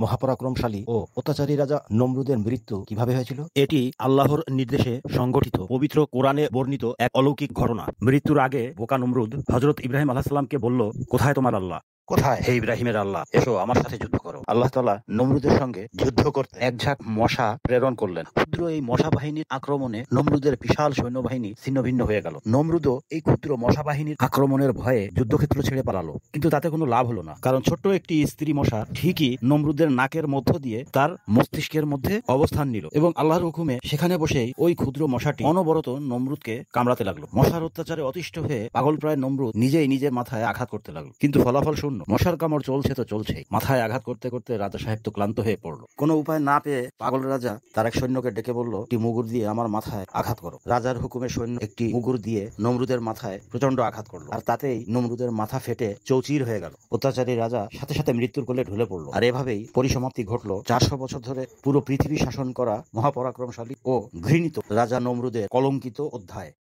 মহাপরাক্রমশালী ও অত্যাচারী রাজা নমরুদের মৃত্যু কিভাবে হয়েছিল? এটি আল্লাহর নির্দেশে সংগঠিত পবিত্র কোরআনে বর্ণিত এক অলৌকিক ঘটনা। মৃত্যুর আগে বোকা নমরুদ হযরত ইব্রাহিম আলাইহিস সালামকে বলল, কোথায় তোমার আল্লাহ? কোথায় হে ইব্রাহিমের আল্লাহ? এসো আমার সাথে যুদ্ধ করো। আল্লাহ তাআলা নমরুদের সঙ্গে যুদ্ধ করতে এক ঝাঁক মশা প্রেরণ করলেন। ক্ষুদ্র এই মশা বাহিনীর আক্রমণে নমরুদের বিশাল সৈন্যবাহিনী ছিন্নভিন্ন হয়ে গেল। নমরুদও এই ক্ষুদ্র মশা বাহিনীর আক্রমণের ভয়ে যুদ্ধক্ষেত্র ছেড়ে পালালো, কিন্তু তাতে কোনো লাভ হলো না। কারণ ছোট্ট একটি স্ত্রী মশা ঠিকই নমরুদের নাকের মধ্য দিয়ে তার মস্তিষ্কের মধ্যে অবস্থান নিল এবং আল্লাহর হুকুমে সেখানে বসেই ওই ক্ষুদ্র মশাটি অনবরত নমরুদকে কামড়াতে লাগলো। মশার অত্যাচারে অতিষ্ঠ হয়ে পাগলপ্রায় নমরুদ নিজেই নিজের মাথায় আঘাত করতে লাগলো, কিন্তু ফলাফল শূন্য। মশার কামড় চলছে তো চলছেই। মাথায় আঘাত করতে করতে রাজা সাহেব তো ক্লান্ত হয়ে পড়লো। কোনো উপায় না পেয়ে পাগল রাজা তার এক সৈন্যকে ডেকে বলল, একটি মুগুর দিয়ে আমার মাথায় আঘাত করো। রাজার হুকুমে সৈন্য একটি মুগুর দিয়ে নমরুদের মাথায় প্রচন্ড আঘাত করলো, আর তাতেই নমরুদের মাথা ফেটে চৌচির হয়ে গেল। অত্যাচারী রাজা সাথে সাথে মৃত্যুর কোলে ঢলে পড়লো। আর এভাবেই পরিসমাপ্তি ঘটলো 400 বছর ধরে পুরো পৃথিবী শাসন করা মহাপরাক্রমশালী ও ঘৃণিত রাজা নমরুদের কলঙ্কিত অধ্যায়।